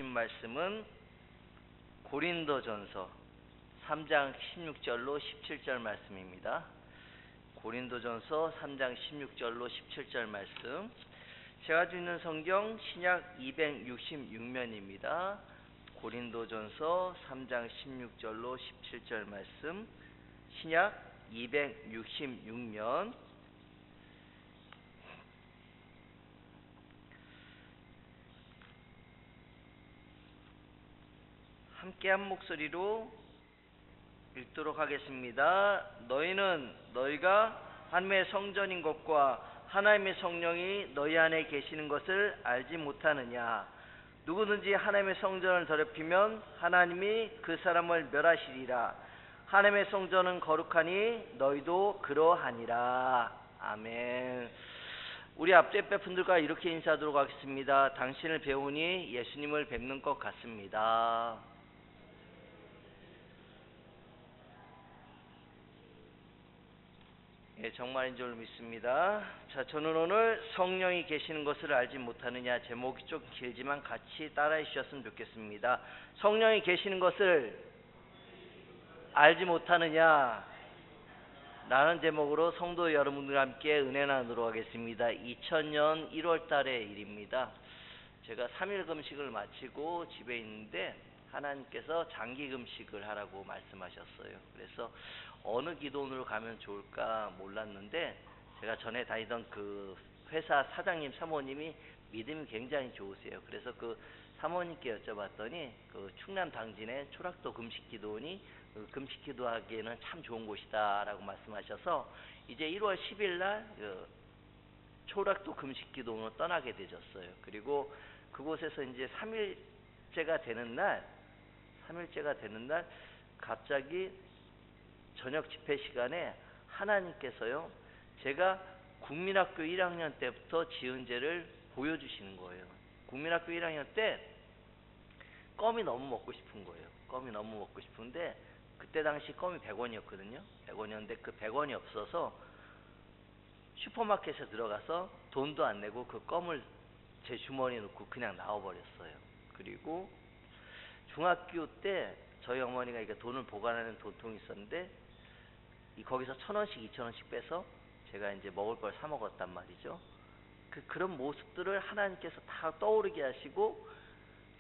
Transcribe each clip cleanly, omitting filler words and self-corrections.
말씀은 고린도전서 3장 16절로 17절 말씀입니다. 고린도전서 3장 16절로 17절 말씀. 제가 주는 성경 신약 266면입니다. 고린도전서 3장 16절로 17절 말씀, 신약 266면. 함께 한 목소리로 읽도록 하겠습니다. 너희는 너희가 하나님의 성전인 것과 하나님의 성령이 너희 안에 계시는 것을 알지 못하느냐? 누구든지 하나님의 성전을 더럽히면 하나님이 그 사람을 멸하시리라. 하나님의 성전은 거룩하니 너희도 그러하니라. 아멘. 우리 앞뒤 분들과 이렇게 인사하도록 하겠습니다. 당신을 배우니 예수님을 뵙는 것 같습니다. 예, 정말인 줄 믿습니다. 자, 저는 오늘 성령이 계시는 것을 알지 못하느냐, 제목이 좀 길지만 같이 따라해 주셨으면 좋겠습니다. 성령이 계시는 것을 알지 못하느냐 라는 제목으로 성도 여러분들과 함께 은혜 나누도록 하겠습니다. 2000년 1월 달의 일입니다. 제가 3일 금식을 마치고 집에 있는데 하나님께서 장기 금식을 하라고 말씀하셨어요. 그래서 어느 기도원으로 가면 좋을까 몰랐는데, 제가 전에 다니던 그 회사 사장님 사모님이 믿음이 굉장히 좋으세요. 그래서 그 사모님께 여쭤봤더니 그 충남 당진의 초락도 금식기도원이 금식기도하기에는 참 좋은 곳이다 라고 말씀하셔서 이제 1월 10일 날 초락도 금식기도원으로 떠나게 되셨어요. 그리고 그곳에서 이제 3일째가 되는 날 갑자기 저녁 집회 시간에 하나님께서요, 제가 국민학교 1학년 때부터 지은 죄를 보여주시는 거예요. 국민학교 1학년 때 껌이 너무 먹고 싶은 거예요. 껌이 너무 먹고 싶은데 그때 당시 껌이 100원이었거든요. 100원이었는데 그 100원이 없어서 슈퍼마켓에 들어가서 돈도 안 내고 그 껌을 제 주머니에 넣고 그냥 나와버렸어요. 그리고 중학교 때 저희 어머니가 이렇게 돈을 보관하는 돈통이 있었는데 거기서 1,000원씩 2,000원씩 빼서 제가 이제 먹을 걸 사 먹었단 말이죠. 그런 모습들을 하나님께서 다 떠오르게 하시고,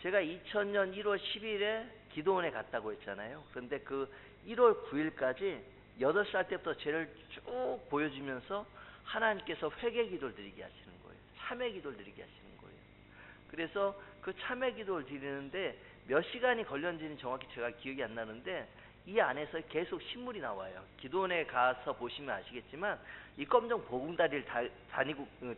제가 2000년 1월 10일에 기도원에 갔다고 했잖아요. 그런데 그 1월 9일까지 8살 때부터 죄를 쭉 보여주면서 하나님께서 회개 기도를 드리게 하시는 거예요. 참회 기도를 드리게 하시는 거예요. 그래서 그 참회 기도를 드리는데 몇 시간이 걸렸는지는 정확히 제가 기억이 안 나는데 이 안에서 계속 신물이 나와요. 기도원에 가서 보시면 아시겠지만 이 검정 보금다리를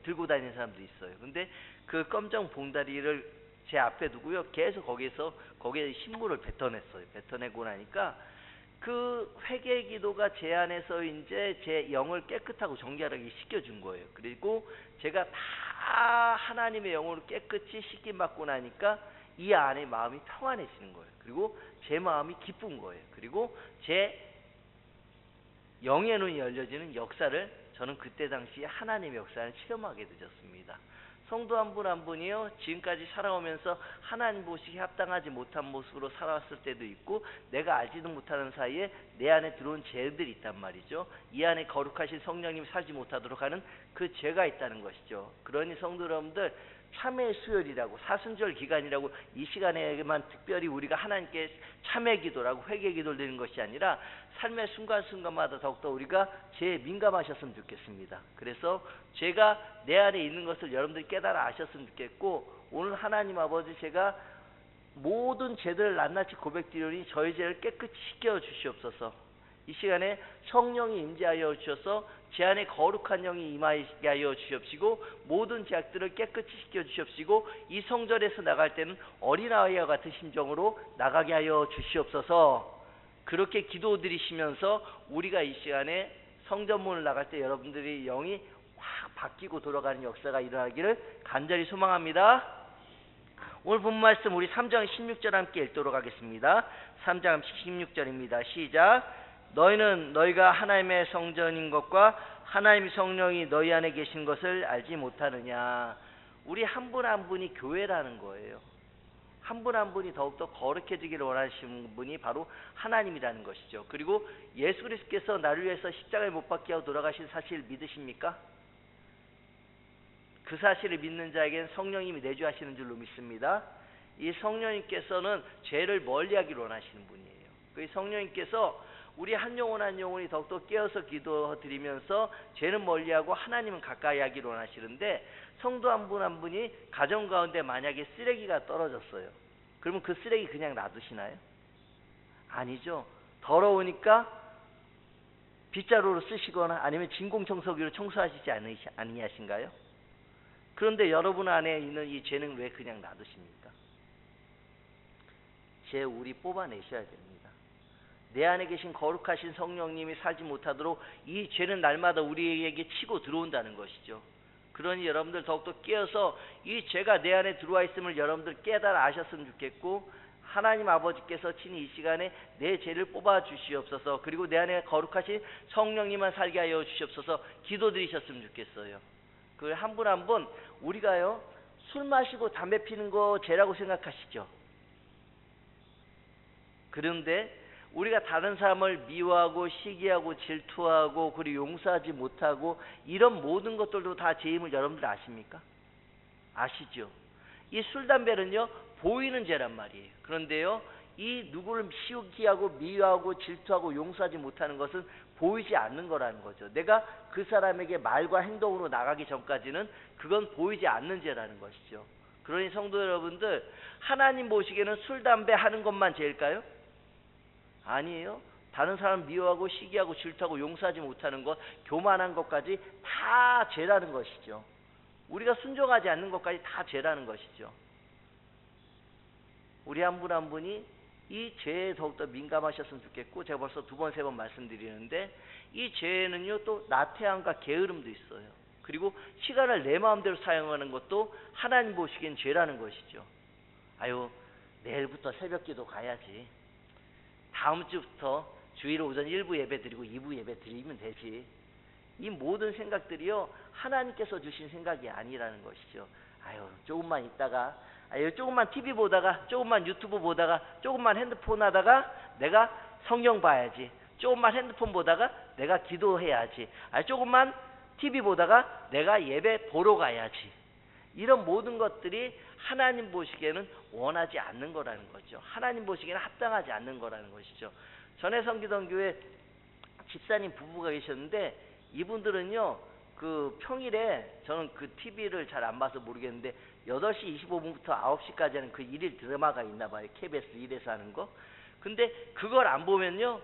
들고 다니는 사람도 있어요. 근데 그 검정 보금다리를 제 앞에 두고요, 계속 거기에 신물을 뱉어냈어요. 뱉어내고 나니까 그 회개 기도가 제 안에서 이제 제 영을 깨끗하고 정결하게 씻겨준 거예요. 그리고 제가 다 하나님의 영으로 깨끗이 씻김받고 나니까 이 안에 마음이 평안해지는 거예요. 그리고 제 마음이 기쁜 거예요. 그리고 제 영의 눈이 열려지는 역사를 저는 그때 당시에 하나님의 역사를 체험하게 되었습니다. 성도 한 분 한 분이요, 지금까지 살아오면서 하나님 보시기에 합당하지 못한 모습으로 살아왔을 때도 있고, 내가 알지도 못하는 사이에 내 안에 들어온 죄들이 있단 말이죠. 이 안에 거룩하신 성령님이 살지 못하도록 하는 그 죄가 있다는 것이죠. 그러니 성도 여러분들, 참회 수요일이라고, 사순절 기간이라고 이 시간에만 특별히 우리가 하나님께 참회 기도라고 회개 기도를 드리는 것이 아니라 삶의 순간순간마다 더욱더 우리가 죄에 민감하셨으면 좋겠습니다. 그래서 죄가 내 안에 있는 것을 여러분들이 깨달아 아셨으면 좋겠고, 오늘 하나님 아버지, 제가 모든 죄들을 낱낱이 고백드리니 저희 죄를 깨끗이 씻겨 주시옵소서. 이 시간에 성령이 임재하여 주셔서 제 안에 거룩한 영이 임하게 하여 주시옵시고, 모든 죄악들을 깨끗이 씻겨 주시옵시고, 이 성전에서 나갈 때는 어린아이와 같은 심정으로 나가게 하여 주시옵소서. 그렇게 기도드리시면서 우리가 이 시간에 성전문을 나갈 때 여러분들이 영이 확 바뀌고 돌아가는 역사가 일어나기를 간절히 소망합니다. 오늘 본 말씀 우리 3장 16절 함께 읽도록 하겠습니다. 3장 16절입니다. 시작. 너희는 너희가 하나님의 성전인 것과 하나님의 성령이 너희 안에 계신 것을 알지 못하느냐. 우리 한 분 한 분이 교회라는 거예요. 한 분 한 분이 더욱더 거룩해지기를 원하시는 분이 바로 하나님이라는 것이죠. 그리고 예수 그리스도께서 나를 위해서 십자가에 못 박게 하고 돌아가신 사실 믿으십니까? 그 사실을 믿는 자에게는 성령님이 내주하시는 줄로 믿습니다. 이 성령님께서는 죄를 멀리하기를 원하시는 분이에요. 그 성령님께서 우리 한 영혼 한 영혼이 더욱더 깨어서 기도드리면서 죄는 멀리하고 하나님은 가까이 하기를 원하시는데, 성도 한 분 한 분이 가정 가운데 만약에 쓰레기가 떨어졌어요. 그러면 그 쓰레기 그냥 놔두시나요? 아니죠. 더러우니까 빗자루로 쓰시거나 아니면 진공청소기로 청소하시지 아니하신가요? 그런데 여러분 안에 있는 이 죄는 왜 그냥 놔두십니까? 죄 우리 뽑아내셔야 됩니다. 내 안에 계신 거룩하신 성령님이 살지 못하도록 이 죄는 날마다 우리에게 치고 들어온다는 것이죠. 그러니 여러분들 더욱더 깨어서 이 죄가 내 안에 들어와 있음을 여러분들 깨달아 아셨으면 좋겠고, 하나님 아버지께서 친히 이 시간에 내 죄를 뽑아 주시옵소서, 그리고 내 안에 거룩하신 성령님만 살게 하여 주시옵소서 기도드리셨으면 좋겠어요. 그 한 분 한 분 우리가요, 술 마시고 담배 피는 거 죄라고 생각하시죠? 그런데 우리가 다른 사람을 미워하고 시기하고 질투하고 그리고 용서하지 못하고 이런 모든 것들도 다 죄임을 여러분들 아십니까? 아시죠? 이 술 담배는요 보이는 죄란 말이에요. 그런데요, 이 누구를 시기하고 미워하고 질투하고 용서하지 못하는 것은 보이지 않는 거라는 거죠. 내가 그 사람에게 말과 행동으로 나가기 전까지는 그건 보이지 않는 죄라는 것이죠. 그러니 성도 여러분들, 하나님 보시기에는 술 담배 하는 것만 죄일까요? 아니에요. 다른 사람 미워하고 시기하고 질투하고 용서하지 못하는 것, 교만한 것까지 다 죄라는 것이죠. 우리가 순종하지 않는 것까지 다 죄라는 것이죠. 우리 한 분 한 분이 이 죄에 더욱더 민감하셨으면 좋겠고, 제가 벌써 두 번 세 번 말씀드리는데, 이 죄에는요 또 나태함과 게으름도 있어요. 그리고 시간을 내 마음대로 사용하는 것도 하나님 보시기엔 죄라는 것이죠. 아유, 내일부터 새벽기도 가야지, 다음 주부터 주일 오전 1부 예배 드리고 2부 예배 드리면 되지. 이 모든 생각들이요 하나님께서 주신 생각이 아니라는 것이죠. 아유, 조금만 있다가, 아유, 조금만 TV 보다가, 조금만 유튜브 보다가, 조금만 핸드폰 하다가 내가 성경 봐야지, 조금만 핸드폰 보다가 내가 기도해야지, 조금만 TV 보다가 내가 예배 보러 가야지. 이런 모든 것들이 하나님 보시기에는 원하지 않는 거라는 거죠. 하나님 보시기에는 합당하지 않는 거라는 것이죠. 전에 섬기던 교회 집사님 부부가 계셨는데, 이분들은요 그 평일에, 저는 그 TV를 잘 안 봐서 모르겠는데 8시 25분부터 9시까지 하는 그 일일 드라마가 있나 봐요. KBS 1에서 하는 거. 근데 그걸 안 보면요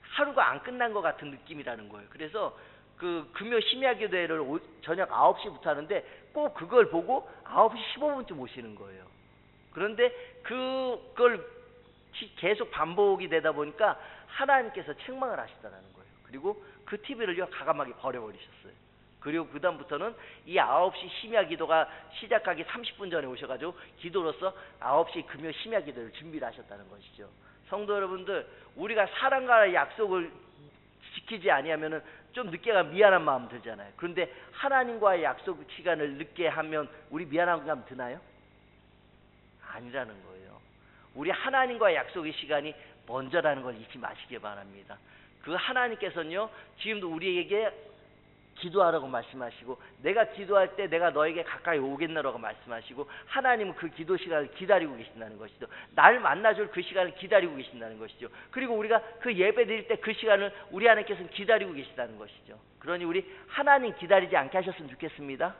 하루가 안 끝난 것 같은 느낌이라는 거예요. 그래서 그 금요 심야기도회를 저녁 9시부터 하는데 꼭 그걸 보고 9시 15분쯤 오시는 거예요. 그런데 그걸 계속 반복이 되다 보니까 하나님께서 책망을 하시더라는 거예요. 그리고 그 TV를요 가감하게 버려버리셨어요. 그리고 그 다음부터는 이 9시 심야기도가 시작하기 30분 전에 오셔가지고 기도로서 9시 금요 심야기도를 준비를 하셨다는 것이죠. 성도 여러분들, 우리가 사람과의 약속을 지키지 아니하면은 좀 늦게 가면 미안한 마음 들잖아요. 그런데 하나님과의 약속 시간을 늦게 하면 우리 미안한 마음 드나요? 아니라는 거예요. 우리 하나님과의 약속의 시간이 먼저라는 걸 잊지 마시기 바랍니다. 그 하나님께서는요 지금도 우리에게 기도하라고 말씀하시고, 내가 기도할 때 내가 너에게 가까이 오겠노라고 말씀하시고, 하나님은 그 기도 시간을 기다리고 계신다는 것이죠. 날 만나줄 그 시간을 기다리고 계신다는 것이죠. 그리고 우리가 그 예배 드릴 때 그 시간을 우리 하나님께서는 기다리고 계시다는 것이죠. 그러니 우리 하나님 기다리지 않게 하셨으면 좋겠습니다.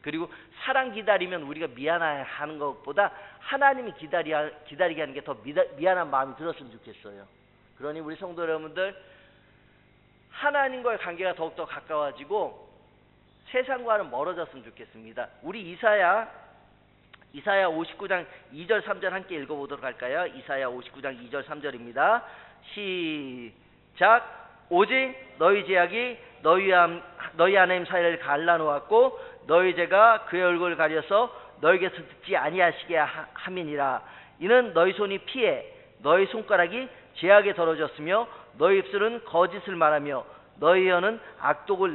그리고 사랑 기다리면 우리가 미안해하는 것보다 하나님이 기다리게 하는 게 더 미안한 마음이 들었으면 좋겠어요. 그러니 우리 성도 여러분들, 하나님과의 관계가 더욱더 가까워지고 세상과는 멀어졌으면 좋겠습니다. 우리 이사야 59장 2절 3절 함께 읽어보도록 할까요? 이사야 59장 2절 3절입니다. 시작. 오직 너희 죄악이 너희 하나님 사이를 갈라놓았고 너희 죄가 그의 얼굴을 가려서 너희에게서 듣지 아니하시게 함이니라. 이는 너희 손이 피해 너희 손가락이 죄악에 더러졌으며 너희 입술은 거짓을 말하며 너희 혀는 악독을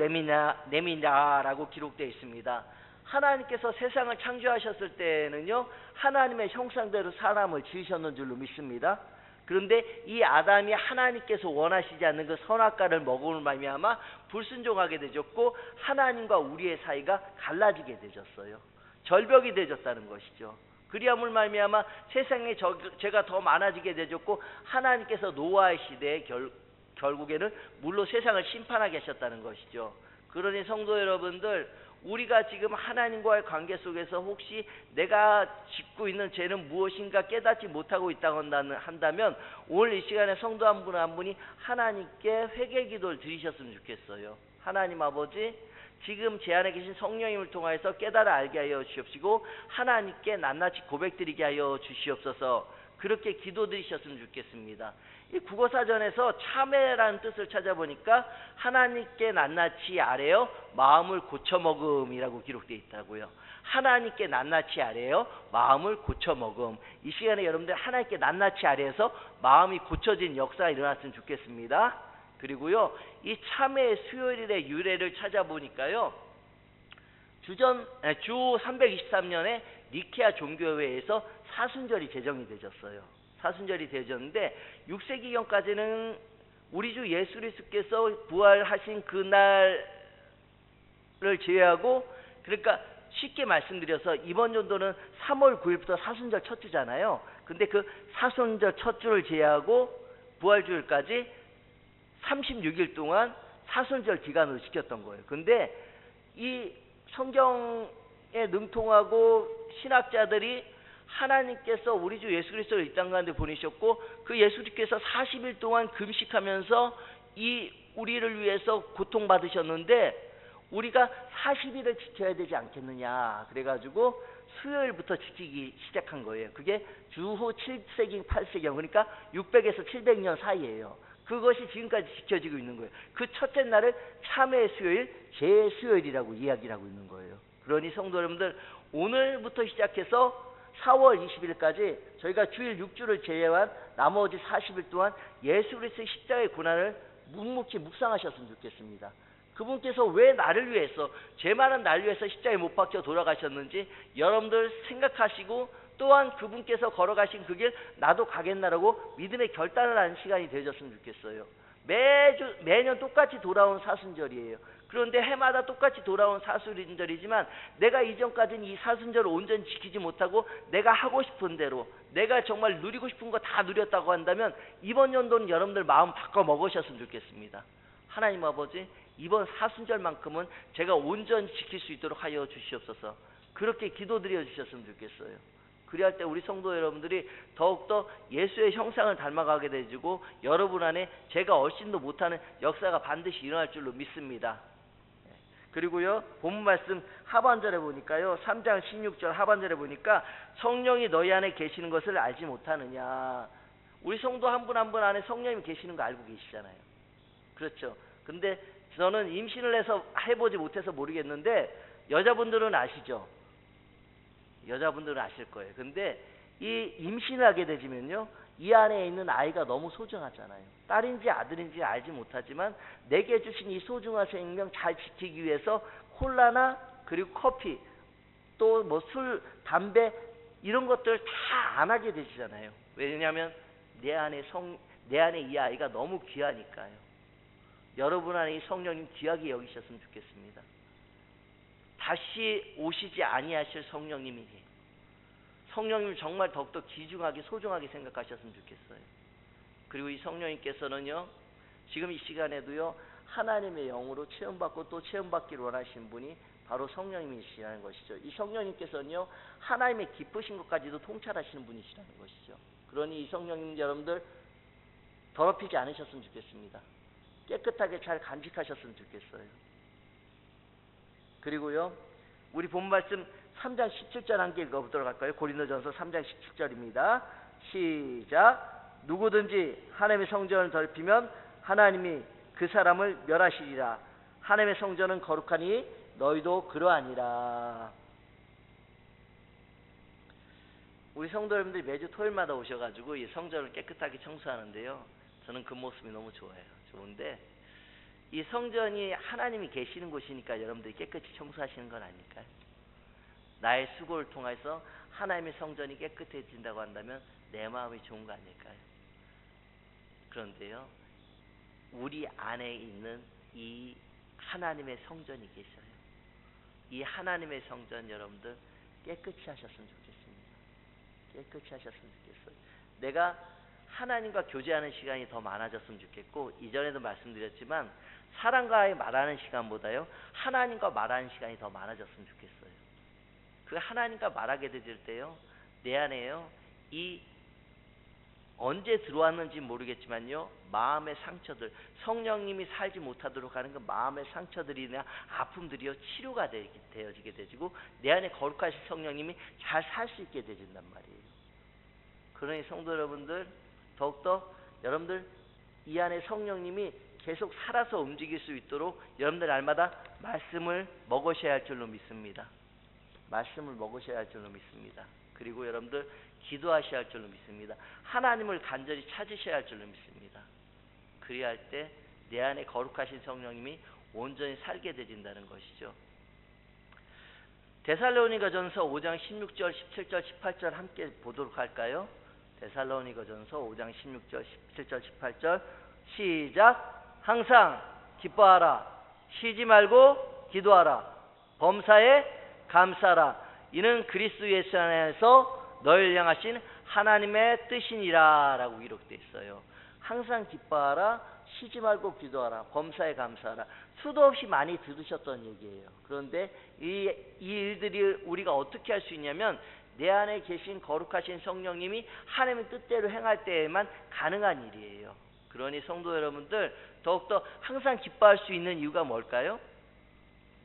내미냐라고 기록되어 있습니다. 하나님께서 세상을 창조하셨을 때는요, 하나님의 형상대로 사람을 지으셨는 줄로 믿습니다. 그런데 이 아담이 하나님께서 원하시지 않는 그 선악과를 먹음을 말미암아 불순종하게 되졌고, 하나님과 우리의 사이가 갈라지게 되졌어요. 절벽이 되졌다는 것이죠. 그리함을 말미암아 세상에 죄가 더 많아지게 되졌고, 하나님께서 노아의 시대에 결국에는 물로 세상을 심판하게 하셨다는 것이죠. 그러니 성도 여러분들, 우리가 지금 하나님과의 관계 속에서 혹시 내가 짓고 있는 죄는 무엇인가 깨닫지 못하고 있다고 한다면, 오늘 이 시간에 성도 한 분 한 분이 하나님께 회개 기도를 드리셨으면 좋겠어요. 하나님 아버지, 지금 제 안에 계신 성령님을 통하여서 깨달아 알게 하여 주시옵시고, 하나님께 낱낱이 고백드리게 하여 주시옵소서. 그렇게 기도드리셨으면 좋겠습니다. 이 국어사전에서 참회라는 뜻을 찾아보니까 하나님께 낱낱이 아뢰어 마음을 고쳐먹음이라고 기록되어 있다고요. 하나님께 낱낱이 아뢰어 마음을 고쳐먹음. 이 시간에 여러분들 하나님께 낱낱이 아뢰어서 마음이 고쳐진 역사가 일어났으면 좋겠습니다. 그리고요, 이 참회의 수요일의 유래를 찾아보니까요, 주 323년에 니케아 종교회에서 사순절이 제정이 되졌어요. 사순절이 되졌는데 6세기경까지는 우리 주 예수 그리스도께서 부활하신 그날을 제외하고, 그러니까 쉽게 말씀드려서 이번 연도는 3월 9일부터 사순절 첫 주잖아요. 근데 그 사순절 첫 주를 제외하고 부활주일까지 36일 동안 사순절 기간으로 지켰던 거예요. 근데 이 성경에 능통하고 신학자들이 하나님께서 우리 주 예수 그리스도를 이 땅 가운데 보내셨고, 그 예수님께서 40일 동안 금식하면서 이 우리를 위해서 고통받으셨는데 우리가 40일을 지켜야 되지 않겠느냐, 그래가지고 수요일부터 지키기 시작한 거예요. 그게 주후 7세기 8세기, 그러니까 600에서 700년 사이예요. 그것이 지금까지 지켜지고 있는 거예요. 그 첫째 날을 참회 수요일, 제수요일이라고 이야기를 하고 있는 거예요. 그러니 성도 여러분들, 오늘부터 시작해서 4월 20일까지 저희가 주일 6주를 제외한 나머지 40일 동안 예수 그리스도의 십자가의 고난을 묵묵히 묵상하셨으면 좋겠습니다. 그분께서 왜 나를 위해서, 죄 많은 나를 위해서 십자가에 못 박혀 돌아가셨는지 여러분들 생각하시고, 또한 그분께서 걸어가신 그 길 나도 가겠나라고 믿음의 결단을 하는 시간이 되어졌으면 좋겠어요. 매년 똑같이 돌아온 사순절이에요. 그런데 해마다 똑같이 돌아온 사순절이지만 내가 이전까지는 이 사순절을 온전히 지키지 못하고 내가 하고 싶은 대로, 내가 정말 누리고 싶은 거 다 누렸다고 한다면 이번 연도는 여러분들 마음 바꿔 먹으셨으면 좋겠습니다. 하나님 아버지, 이번 사순절만큼은 제가 온전히 지킬 수 있도록 하여 주시옵소서. 그렇게 기도드려 주셨으면 좋겠어요. 그리할 때 우리 성도 여러분들이 더욱더 예수의 형상을 닮아가게 되고, 여러분 안에 제가 얼씬도 못하는 역사가 반드시 일어날 줄로 믿습니다. 그리고요, 본문 말씀 하반절에 보니까요, 3장 16절 하반절에 보니까 성령이 너희 안에 계시는 것을 알지 못하느냐. 우리 성도 한 분 한 분 안에 성령이 계시는 거 알고 계시잖아요. 그렇죠. 근데 저는 임신을 해서 해보지 못해서 모르겠는데 여자분들은 아시죠? 여자분들은 아실 거예요. 근데 이 임신을 하게 되지면요, 이 안에 있는 아이가 너무 소중하잖아요. 딸인지 아들인지 알지 못하지만 내게 주신 이 소중한 생명 잘 지키기 위해서 콜라나 그리고 커피, 또 뭐 술, 담배 이런 것들 다 안 하게 되시잖아요. 왜냐하면 내 안에 이 아이가 너무 귀하니까요. 여러분 안에 이 성령님 귀하게 여기셨으면 좋겠습니다. 다시 오시지 아니하실 성령님이, 성령님을 정말 더욱더 귀중하게 소중하게 생각하셨으면 좋겠어요. 그리고 이 성령님께서는요, 지금 이 시간에도요, 하나님의 영으로 체험받고 또 체험받기를 원하시는 분이 바로 성령님이시라는 것이죠. 이 성령님께서는요, 하나님의 기쁘신 것까지도 통찰하시는 분이시라는 것이죠. 그러니 이 성령님 여러분들 더럽히지 않으셨으면 좋겠습니다. 깨끗하게 잘 간직하셨으면 좋겠어요. 그리고요, 우리 본 말씀 3장 17절 함께 읽어보도록 할까요? 고린도전서 3장 17절입니다. 시작. 누구든지 하나님의 성전을 더럽히면 하나님이 그 사람을 멸하시리라. 하나님의 성전은 거룩하니 너희도 그러하니라. 우리 성도 여러분들이 매주 토요일마다 오셔가지고 이 성전을 깨끗하게 청소하는데요, 저는 그 모습이 너무 좋아요. 좋은데 이 성전이 하나님이 계시는 곳이니까 여러분들이 깨끗이 청소하시는 건 아닐까요? 나의 수고를 통해서 하나님의 성전이 깨끗해진다고 한다면 내 마음이 좋은 거 아닐까요? 그런데요, 우리 안에 있는 이 하나님의 성전이 계셔요. 이 하나님의 성전 여러분들 깨끗이 하셨으면 좋겠습니다. 깨끗이 하셨으면 좋겠어요. 내가 하나님과 교제하는 시간이 더 많아졌으면 좋겠고, 이전에도 말씀드렸지만 사람과의 말하는 시간보다요 하나님과 말하는 시간이 더 많아졌으면 좋겠어요. 그 하나님과 말하게 될 때요, 내 안에요 이 언제 들어왔는지 모르겠지만요, 마음의 상처들, 성령님이 살지 못하도록 하는 그 마음의 상처들이나 아픔들이요 치료가 되어지게 되고, 내 안에 거룩하신 성령님이 잘 살 수 있게 되진단 말이에요. 그러니 성도 여러분들, 더욱더 여러분들 이 안에 성령님이 계속 살아서 움직일 수 있도록 여러분들 날마다 말씀을 먹으셔야 할 줄로 믿습니다. 말씀을 먹으셔야 할 줄로 믿습니다. 그리고 여러분들 기도하셔야 할 줄로 믿습니다. 하나님을 간절히 찾으셔야 할 줄로 믿습니다. 그래야 할 때 내 안에 거룩하신 성령님이 온전히 살게 되진다는 것이죠. 데살로니가전서 5장 16절, 17절, 18절 함께 보도록 할까요? 데살로니가전서 5장 16절, 17절, 18절 시작. 항상 기뻐하라. 쉬지 말고 기도하라. 범사에 감사하라. 이는 그리스도 예수 안에서 너희를 향하신 하나님의 뜻이니라 라고 기록되어 있어요. 항상 기뻐하라. 쉬지 말고 기도하라. 범사에 감사하라. 수도 없이 많이 들으셨던 얘기예요. 그런데 이 일들이 우리가 어떻게 할 수 있냐면, 내 안에 계신 거룩하신 성령님이 하나님의 뜻대로 행할 때에만 가능한 일이에요. 그러니 성도 여러분들, 더욱더 항상 기뻐할 수 있는 이유가 뭘까요?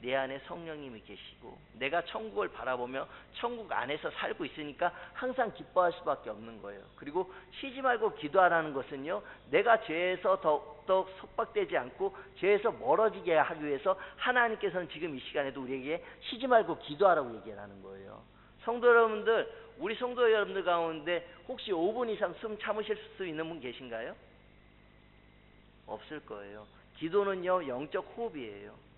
내 안에 성령님이 계시고 내가 천국을 바라보며 천국 안에서 살고 있으니까 항상 기뻐할 수밖에 없는 거예요. 그리고 쉬지 말고 기도하라는 것은요, 내가 죄에서 더욱더 속박되지 않고 죄에서 멀어지게 하기 위해서 하나님께서는 지금 이 시간에도 우리에게 쉬지 말고 기도하라고 얘기하는 거예요. 성도 여러분들, 우리 성도 여러분들 가운데 혹시 5분 이상 숨 참으실 수 있는 분 계신가요? 없을 거예요. 기도는요 영적 호흡이에요.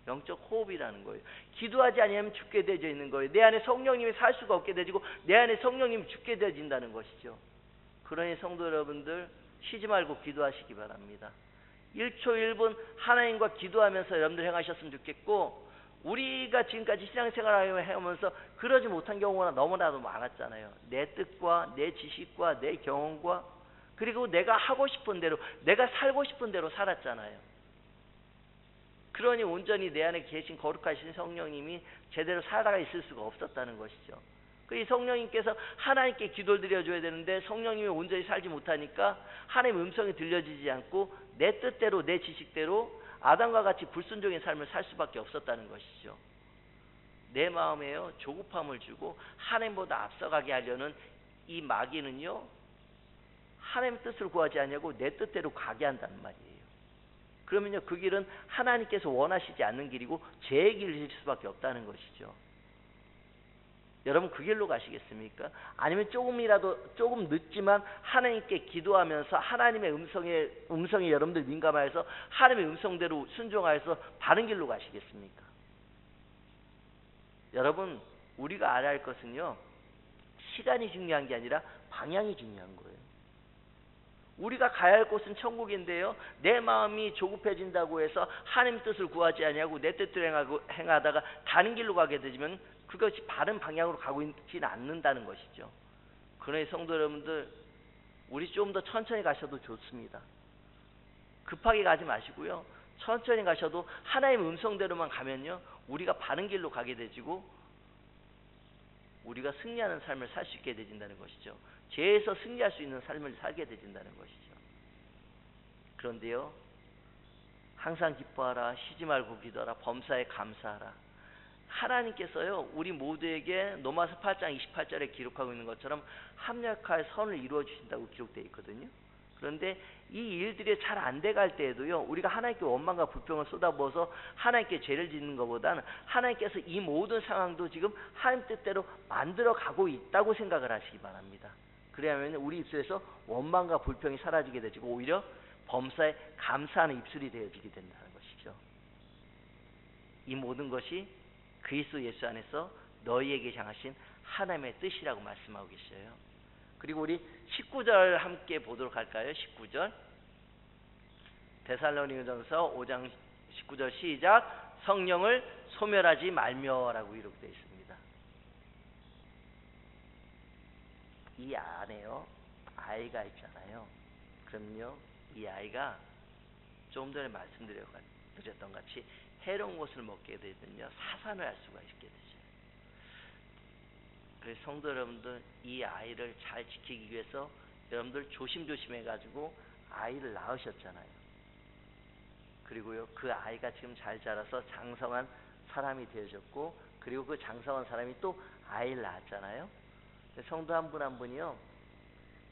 영적 호흡이라는 거예요. 기도하지 아니하면 죽게 되어져 있는 거예요. 내 안에 성령님이 살 수가 없게 되지고 내 안에 성령님이 죽게 되어진다는 것이죠. 그러니 성도 여러분들, 쉬지 말고 기도하시기 바랍니다. 1초 1분 하나님과 기도하면서 여러분들 행하셨으면 좋겠고, 우리가 지금까지 신앙생활을 해오면서 그러지 못한 경우가 너무나도 많았잖아요. 내 뜻과 내 지식과 내 경험과, 그리고 내가 하고 싶은 대로, 내가 살고 싶은 대로 살았잖아요. 그러니 온전히 내 안에 계신 거룩하신 성령님이 제대로 살아가 있을 수가 없었다는 것이죠. 이 성령님께서 하나님께 기도를 드려줘야 되는데 성령님이 온전히 살지 못하니까 하나님의 음성이 들려지지 않고 내 뜻대로 내 지식대로 아담과 같이 불순종의 삶을 살 수밖에 없었다는 것이죠. 내 마음에요 조급함을 주고 하나님보다 앞서가게 하려는 이 마귀는요, 하나님의 뜻을 구하지 않냐고 내 뜻대로 가게 한단 말이에요. 그러면요, 그 길은 하나님께서 원하시지 않는 길이고 죄의 길일 수밖에 없다는 것이죠. 여러분 그 길로 가시겠습니까? 아니면 조금 늦지만 하나님께 기도하면서 하나님의 음성에 여러분들 민감하여서 하나님의 음성대로 순종하여서 바른 길로 가시겠습니까? 여러분, 우리가 알아야 할 것은요, 시간이 중요한 게 아니라 방향이 중요한 거예요. 우리가 가야 할 곳은 천국인데요, 내 마음이 조급해진다고 해서 하나님 뜻을 구하지 아니하고 내 뜻대로 행하다가 다른 길로 가게 되면 그것이 바른 방향으로 가고 있지는 않는다는 것이죠. 그러니 성도 여러분들, 우리 좀 더 천천히 가셔도 좋습니다. 급하게 가지 마시고요, 천천히 가셔도 하나님의 음성대로만 가면요, 우리가 바른 길로 가게 되지고 우리가 승리하는 삶을 살 수 있게 되진다는 것이죠. 죄에서 승리할 수 있는 삶을 살게 되진다는 것이죠. 그런데요, 항상 기뻐하라, 쉬지 말고 기도하라, 범사에 감사하라. 하나님께서요, 우리 모두에게 로마서 8장 28절에 기록하고 있는 것처럼 합력하여 선을 이루어 주신다고 기록되어 있거든요. 그런데 이 일들이 잘 안 돼갈 때에도요, 우리가 하나님께 원망과 불평을 쏟아부어서 하나님께 죄를 짓는 것보다는 하나님께서 이 모든 상황도 지금 하나님 뜻대로 만들어 가고 있다고 생각을 하시기 바랍니다. 그래야면 우리 입술에서 원망과 불평이 사라지게 되고 오히려 범사에 감사하는 입술이 되어지게 된다는 것이죠. 이 모든 것이 그리스도 예수 안에서 너희에게 향하신 하나님의 뜻이라고 말씀하고 계셔요. 그리고 우리 19절 함께 보도록 할까요? 19절 데살로니가전서 5장 19절 시작. 성령을 소멸하지 말며라고 기록되어 있습니다. 이 안에요 아이가 있잖아요. 그럼요 이 아이가 좀 전에 말씀드렸던 같이 해로운 것을 먹게 되면요 사산을 할 수가 있게 되죠. 그래서 성도 여러분들 이 아이를 잘 지키기 위해서 여러분들 조심조심 해가지고 아이를 낳으셨잖아요. 그리고요 그 아이가 지금 잘 자라서 장성한 사람이 되어졌고 그리고 그 장성한 사람이 또 아이를 낳았잖아요. 성도 한 분 한 분이요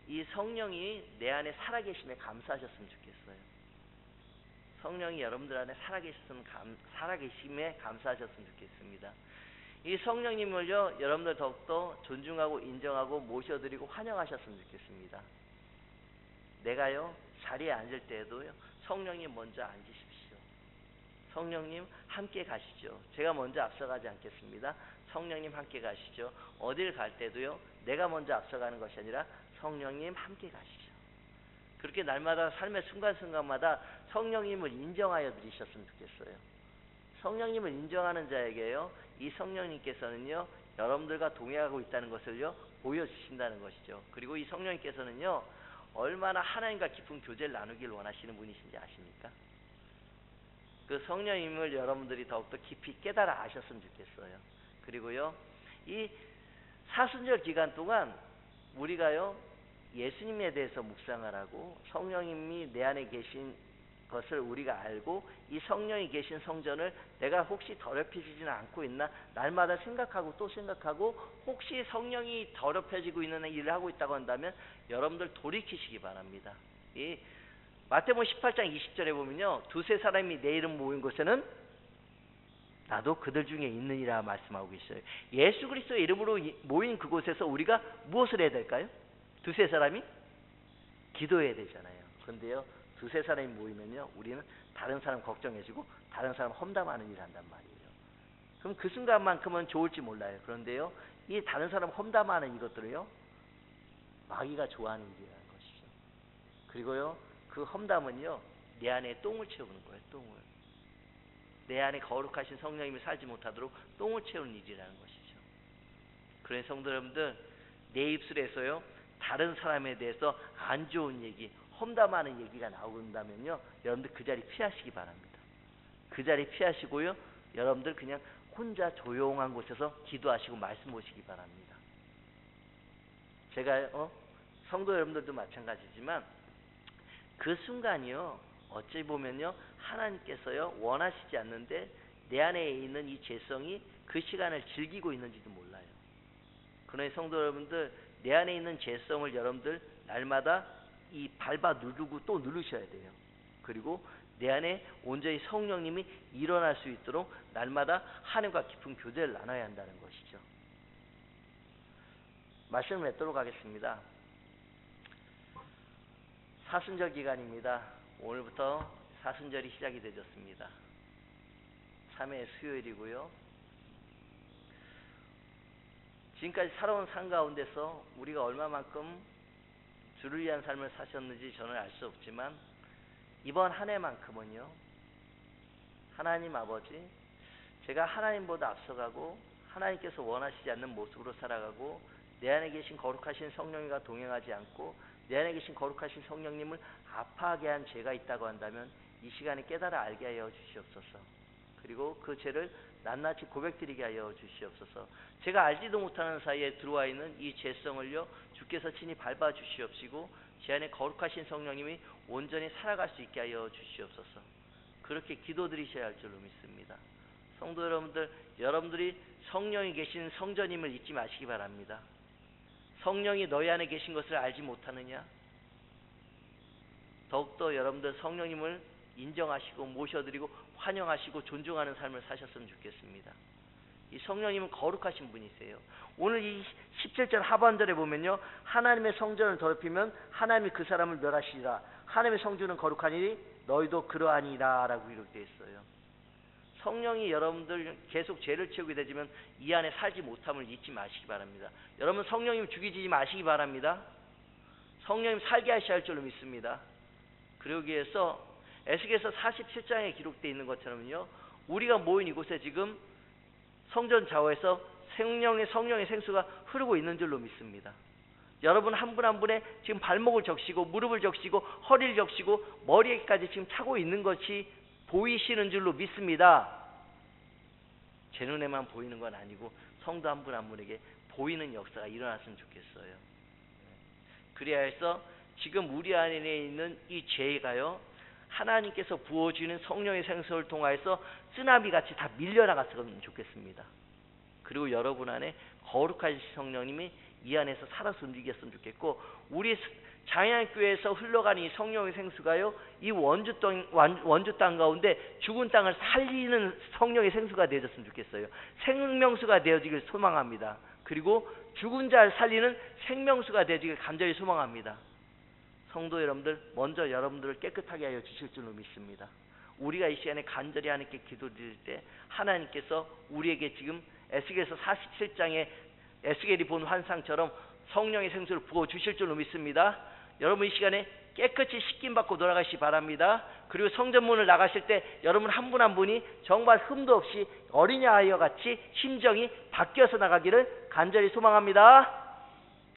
이 성령이 내 안에 살아계심에 감사하셨으면 좋겠어요. 성령이 여러분들 안에 살아계심에 감사하셨으면 좋겠습니다. 이 성령님을요 여러분들 더욱더 존중하고 인정하고 모셔드리고 환영하셨으면 좋겠습니다. 내가요 자리에 앉을 때에도요 성령님 먼저 앉으십시오. 성령님 함께 가시죠. 제가 먼저 앞서가지 않겠습니다. 성령님 함께 가시죠. 어딜 갈 때도요 내가 먼저 앞서가는 것이 아니라 성령님 함께 가시죠. 그렇게 날마다 삶의 순간순간마다 성령님을 인정하여 드리셨으면 좋겠어요. 성령님을 인정하는 자에게요 이 성령님께서는요 여러분들과 동행하고 있다는 것을요 보여주신다는 것이죠. 그리고 이 성령님께서는요 얼마나 하나님과 깊은 교제를 나누기를 원하시는 분이신지 아십니까? 그 성령님을 여러분들이 더욱더 깊이 깨달아 아셨으면 좋겠어요. 그리고요 이 사순절 기간 동안 우리가요 예수님에 대해서 묵상을 하고 성령님이 내 안에 계신 것을 우리가 알고 이 성령이 계신 성전을 내가 혹시 더럽혀지지는 않고 있나 날마다 생각하고 또 생각하고 혹시 성령이 더럽혀지고 있는 일을 하고 있다고 한다면 여러분들 돌이키시기 바랍니다. 이 마태복음 18장 20절에 보면요 두세 사람이 내 이름 모인 곳에는 나도 그들 중에 있느니라 말씀하고 계셔요. 예수 그리스도의 이름으로 모인 그곳에서 우리가 무엇을 해야 될까요? 두세 사람이 기도해야 되잖아요. 그런데요 두세 사람이 모이면요 우리는 다른 사람 걱정해주고 다른 사람 험담하는 일을 한단 말이에요. 그럼 그 순간만큼은 좋을지 몰라요. 그런데요 이 다른 사람 험담하는 이것들을요 마귀가 좋아하는 일이라는 것이죠. 그리고요 그 험담은요 내 안에 똥을 채우는 거예요. 똥을 내 안에 거룩하신 성령님이 살지 못하도록 똥을 채우는 일이라는 것이죠. 그래서 성도 여러분들 내 입술에서요 다른 사람에 대해서 안 좋은 얘기 험담하는 얘기가 나온다면요 여러분들 그 자리 피하시기 바랍니다. 그 자리 피하시고요 여러분들 그냥 혼자 조용한 곳에서 기도하시고 말씀 보시기 바랍니다. 제가 성도 여러분들도 마찬가지지만 그 순간이요 어찌 보면요 하나님께서요 원하시지 않는데 내 안에 있는 이 죄성이 그 시간을 즐기고 있는지도 몰라요. 그러니 성도 여러분들 내 안에 있는 죄성을 여러분들 날마다 이 밟아 누르고 또 누르셔야 돼요. 그리고 내 안에 온전히 성령님이 일어날 수 있도록 날마다 하나님과 깊은 교제를 나눠야 한다는 것이죠. 말씀을 맺도록 하겠습니다. 사순절 기간입니다. 오늘부터 사순절이 시작이 되었습니다. 3회 수요일이고요. 지금까지 살아온 삶 가운데서 우리가 얼마만큼 주를 위한 삶을 사셨는지 저는 알 수 없지만 이번 한 해만큼은요 하나님 아버지 제가 하나님보다 앞서가고 하나님께서 원하시지 않는 모습으로 살아가고 내 안에 계신 거룩하신 성령님과 동행하지 않고 내 안에 계신 거룩하신 성령님을 아파하게 한 죄가 있다고 한다면 이 시간에 깨달아 알게 하여 주시옵소서. 그리고 그 죄를 낱낱이 고백드리게 하여 주시옵소서. 제가 알지도 못하는 사이에 들어와 있는 이 죄성을요 주께서 친히 밟아 주시옵시고 제 안에 거룩하신 성령님이 온전히 살아갈 수 있게 하여 주시옵소서. 그렇게 기도드리셔야 할 줄로 믿습니다. 성도 여러분들, 여러분들이 성령이 계신 성전임을 잊지 마시기 바랍니다. 성령이 너희 안에 계신 것을 알지 못하느냐? 더욱더 여러분들 성령님을 인정하시고 모셔드리고 환영하시고 존중하는 삶을 사셨으면 좋겠습니다. 이 성령님은 거룩하신 분이세요. 오늘 이 17절 하반절에 보면요 하나님의 성전을 더럽히면 하나님이 그 사람을 멸하시리라. 하나님의 성전은 거룩하니 너희도 그러하니라 라고 기록되어 있어요. 성령이 여러분들 계속 죄를 채우게 되지만 이 안에 살지 못함을 잊지 마시기 바랍니다. 여러분 성령님 죽이지 마시기 바랍니다. 성령님 살게 하셔야 할 줄로 믿습니다. 그러기 위해서 에스겔서 47장에 기록되어 있는 것처럼요, 우리가 모인 이곳에 지금 성전 좌우에서 성령의 생수가 흐르고 있는 줄로 믿습니다. 여러분 한 분 한 분의 지금 발목을 적시고 무릎을 적시고 허리를 적시고 머리에까지 지금 차고 있는 것이 보이시는 줄로 믿습니다. 제 눈에만 보이는 건 아니고 성도 한 분 한 분에게 보이는 역사가 일어났으면 좋겠어요. 그래야 해서 지금 우리 안에 있는 이 죄가요, 하나님께서 부어주는 성령의 생수를 통하여서 쓰나미같이 다 밀려나갔으면 좋겠습니다. 그리고 여러분 안에 거룩하신 성령님이 이 안에서 살아서 움직였으면 좋겠고, 우리 장양교회에서 흘러가는 이 성령의 생수가요, 이 원주 땅 가운데 죽은 땅을 살리는 성령의 생수가 되어졌으면 좋겠어요. 생명수가 되어지길 소망합니다. 그리고 죽은 자를 살리는 생명수가 되어지길 간절히 소망합니다. 성도 여러분들, 먼저 여러분들을 깨끗하게 하여 주실 줄로 믿습니다. 우리가 이 시간에 간절히 하나님께 기도드릴 때 하나님께서 우리에게 지금 에스겔서 47장에 에스겔이 본 환상처럼 성령의 생수를 부어주실 줄로 믿습니다. 여러분 이 시간에 깨끗이 씻김 받고 돌아가시기 바랍니다. 그리고 성전문을 나가실 때 여러분 한 분 한 분이 정말 흠도 없이 어린아이와 같이 심정이 바뀌어서 나가기를 간절히 소망합니다.